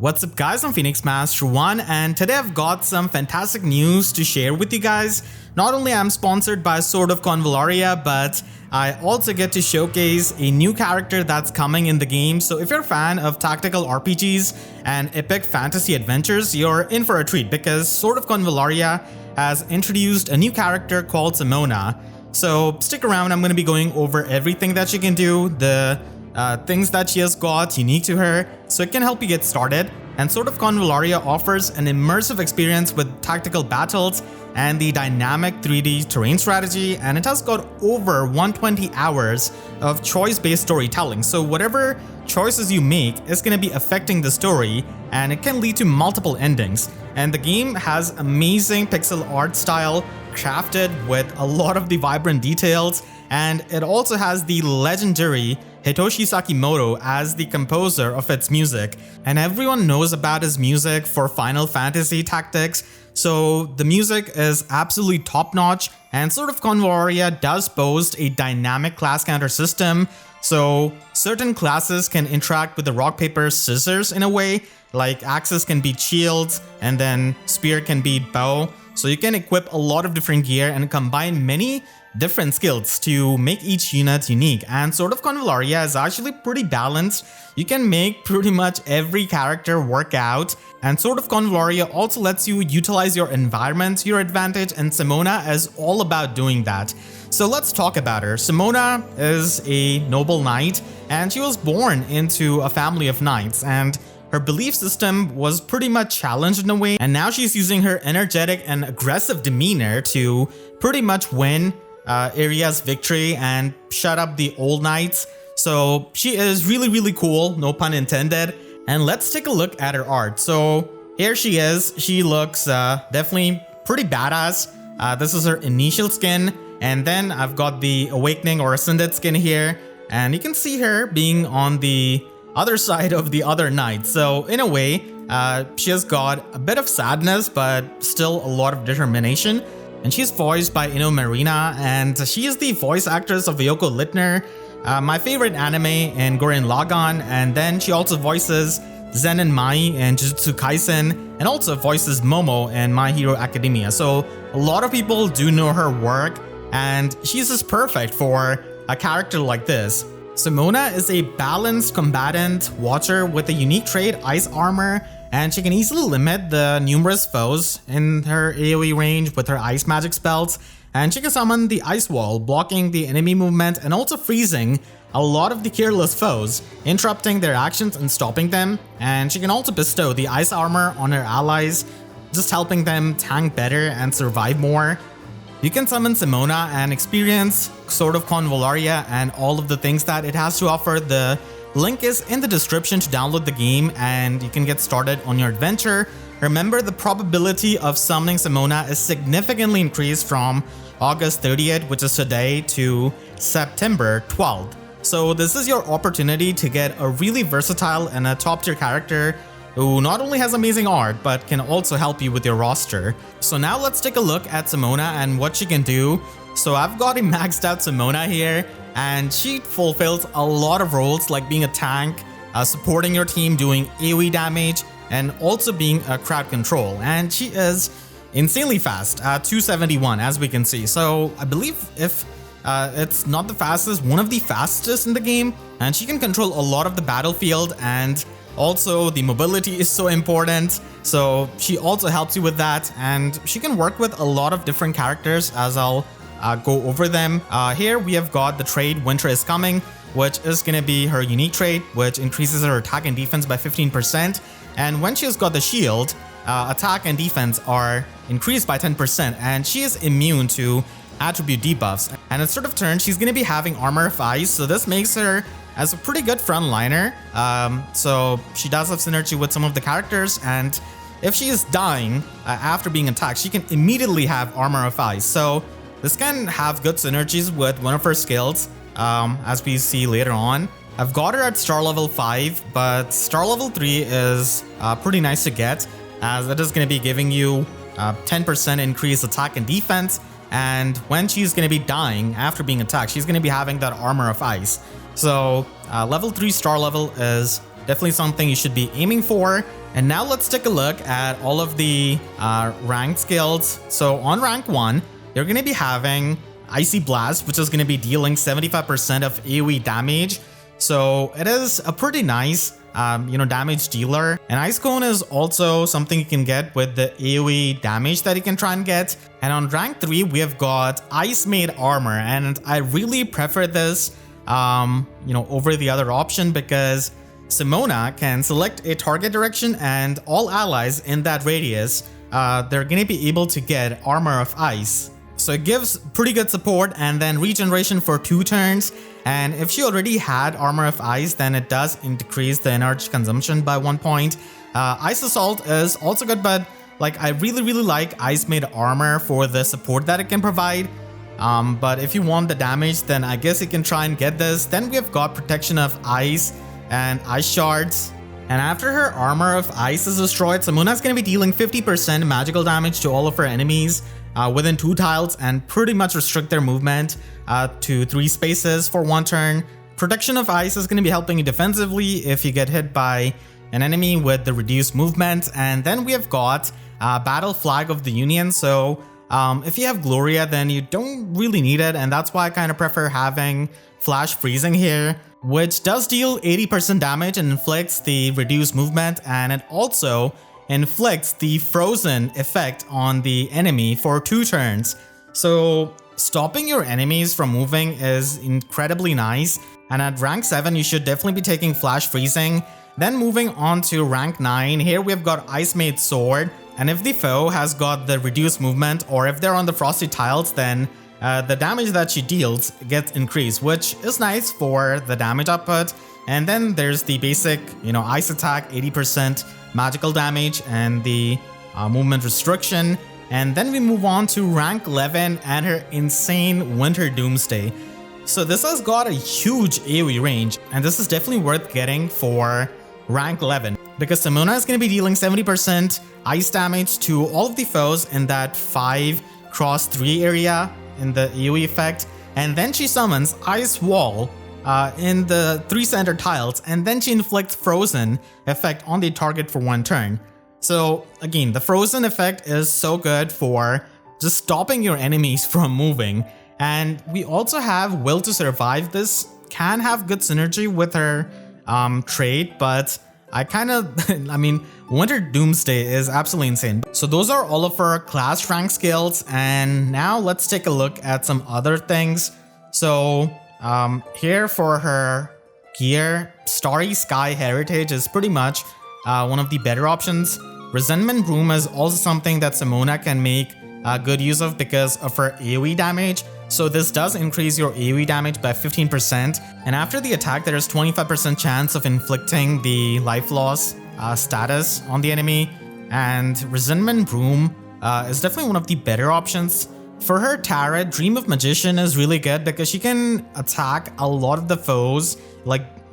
What's up guys, I'm Phoenix Master 1 and today I've got some fantastic news to share with you guys. Not only am I sponsored by Sword of Convallaria, but I also get to showcase a new character that's coming in the game. So if you're a fan of tactical RPGs and epic fantasy adventures, you're in for a treat because Sword of Convallaria has introduced a new character called Simona. So stick around, I'm going to be going over everything that she can do, the things that she has got unique to her, so it can help you get started. And Sword of Convallaria offers an immersive experience with tactical battles and the dynamic 3D terrain strategy, and it has got over 120 hours of choice-based storytelling. So whatever choices you make is going to be affecting the story, and it can lead to multiple endings. And the game has amazing pixel art style crafted with a lot of the vibrant details, and it also has the legendary Hitoshi Sakimoto as the composer of its music, and everyone knows about his music for Final Fantasy Tactics, so the music is absolutely top-notch. And Sword of Convallaria does boast a dynamic class counter system, so certain classes can interact with the rock, paper, scissors in a way, like axes can be shields and then spear can be bow. So you can equip a lot of different gear and combine many different skills to make each unit unique. And Sword of Convallaria is actually pretty balanced. You can make pretty much every character work out. And Sword of Convallaria also lets you utilize your environment to your advantage, and Simona is all about doing that. So let's talk about her. Simona is a noble knight, and she was born into a family of knights, and her belief system was pretty much challenged in a way, and now she's using her energetic and aggressive demeanor to pretty much win Aria's victory and shut up the old knights. So she is really cool, no pun intended. And let's take a look at her art. So here she is. She looks definitely pretty badass. This is her initial skin, and then I've got the awakening or ascended skin here, and you can see her being on the other side of the other knight. So in a way, she has got a bit of sadness, but still a lot of determination. And she's voiced by Marina, and she is the voice actress of Yoko Littner, my favorite anime in Gurren Lagann, and then she also voices Zen and Mai in Jujutsu Kaisen, and also voices Momo in My Hero Academia. So a lot of people do know her work, and she's just perfect for a character like this. Simona is a balanced combatant watcher with a unique trait, Ice Armor, and she can easily limit the numerous foes in her AoE range with her ice magic spells, and she can summon the Ice Wall, blocking the enemy movement and also freezing a lot of the careless foes, interrupting their actions and stopping them. And she can also bestow the Ice Armor on her allies, just helping them tank better and survive more. You can summon Simona and experience Sword of Convallaria and all of the things that it has to offer. The link is in the description to download the game, and you can get started on your adventure. Remember, the probability of summoning Simona is significantly increased from August 30th, which is today, to September 12th. So this is your opportunity to get a really versatile and a top tier character who not only has amazing art, but can also help you with your roster. So now let's take a look at Simona and what she can do. So I've got a maxed out Simona here, and she fulfills a lot of roles like being a tank, supporting your team, doing AoE damage, and also being a crowd control. And she is insanely fast at 271, as we can see. So I believe if it's not the fastest, one of the fastest in the game, and she can control a lot of the battlefield, and also the mobility is so important. So she also helps you with that, and she can work with a lot of different characters, as I'll go over them. Here we have got the trait Winter is Coming, which is going to be her unique trait, which increases her attack and defense by 15%. And when she's got the shield, attack and defense are increased by 10%, and she is immune to attribute debuffs. And instead of turn, she's going to be having Armor of Ice, so this makes her as a pretty good frontliner. So she does have synergy with some of the characters, and if she is dying after being attacked, she can immediately have Armor of Ice. So this can have good synergies with one of her skills, as we see later on. I've got her at star level 5, but star level 3 is pretty nice to get, as it is going to be giving you 10% increased attack and defense. And when she's going to be dying after being attacked, she's going to be having that Armor of Ice. So level 3 star level is definitely something you should be aiming for. And now let's take a look at all of the ranked skills. So on rank 1, you're going to be having Icy Blast, which is going to be dealing 75% of AoE damage. So it is a pretty nice damage dealer. And Ice Cone is also something you can get with the AoE damage that you can try and get. And on rank 3, we have got Ice Made Armor, and I really prefer this over the other option because Simona can select a target direction and all allies in that radius, they're going to be able to get Armor of Ice. So it gives pretty good support and then regeneration for 2 turns. And if she already had Armor of Ice, then it does decrease the energy consumption by 1 point. Ice Assault is also good, but like I really like Ice Made Armor for the support that it can provide. But if you want the damage, then I guess you can try and get this. Then we have got Protection of Ice and Ice Shards. And after her Armor of Ice is destroyed, Simona is going to be dealing 50% magical damage to all of her enemies within 2 tiles and pretty much restrict their movement to 3 spaces for 1 turn. Protection of Ice is going to be helping you defensively if you get hit by an enemy with the reduced movement. And then we have got Battle Flag of the Union. So if you have Gloria, then you don't really need it, and that's why I kind of prefer having Flash Freezing here, which does deal 80% damage and inflicts the reduced movement, and it also inflicts the frozen effect on the enemy for 2 turns. So stopping your enemies from moving is incredibly nice, and at rank 7 you should definitely be taking Flash Freezing. Then moving on to rank 9, here we've got Ice Made Sword, and if the foe has got the reduced movement or if they're on the frosty tiles, then the damage that she deals gets increased, which is nice for the damage output. And then there's the basic, ice attack, 80% magical damage, and the movement restriction. And then we move on to rank 11 and her insane Winter Doomsday. So this has got a huge AoE range, and this is definitely worth getting for rank 11 because Simona is going to be dealing 70% ice damage to all of the foes in that 5x3 area in the AoE effect, and then she summons Ice Wall in the 3 center tiles, and then she inflicts Frozen effect on the target for 1 turn. So again, the Frozen effect is so good for just stopping your enemies from moving. And we also have Will to Survive. This can have good synergy with her trait, but Winter Doomsday is absolutely insane. So those are all of her class rank skills, and now let's take a look at some other things. So here for her gear, Starry Sky Heritage is pretty much one of the better options. Resentment Room is also something that Simona can make good use of because of her AoE damage. So this does increase your AoE damage by 15%, and after the attack there is 25% chance of inflicting the life loss status on the enemy. And Resentment Room is definitely one of the better options. For her Tarot, Dream of Magician is really good because she can attack a lot of the foes,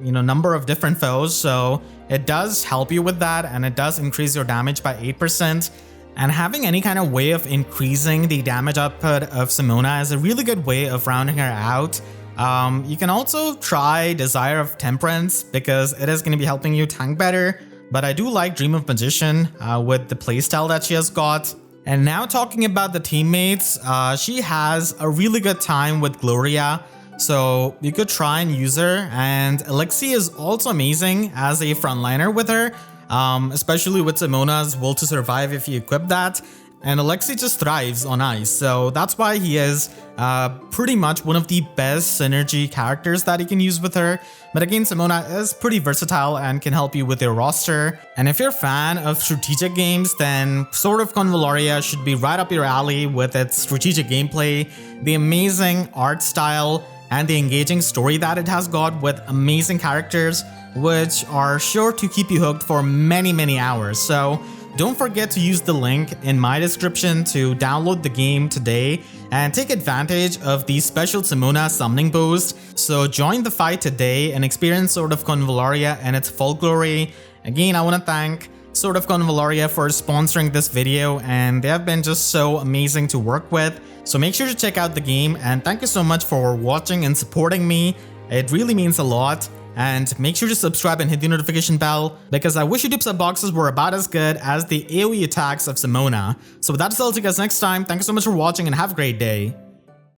number of different foes, so it does help you with that, and it does increase your damage by 8%. And having any kind of way of increasing the damage output of Simona is a really good way of rounding her out. You can also try Desire of Temperance because it is going to be helping you tank better, but I do like Dream of Magician with the playstyle that she has got. And now talking about the teammates, she has a really good time with Gloria, so you could try and use her. And Alexi is also amazing as a frontliner with her, especially with Simona's Will to Survive if you equip that. And Alexi just thrives on ice, so that's why he is pretty much one of the best synergy characters that you can use with her. But again, Simona is pretty versatile and can help you with your roster. And if you're a fan of strategic games, then Sword of Convallaria should be right up your alley with its strategic gameplay, the amazing art style, and the engaging story that it has got with amazing characters, which are sure to keep you hooked for many hours. So don't forget to use the link in my description to download the game today and take advantage of the special Simona summoning boost. So join the fight today and experience Sword of Convallaria in its full glory. Again, I want to thank Sword of Convallaria for sponsoring this video, and they have been just so amazing to work with. So make sure to check out the game, and thank you so much for watching and supporting me. It really means a lot. And make sure to subscribe and hit the notification bell because I wish YouTube sub boxes were about as good as the AoE attacks of Simona. So with that, I'll see you guys next time. Thank you so much for watching and have a great day.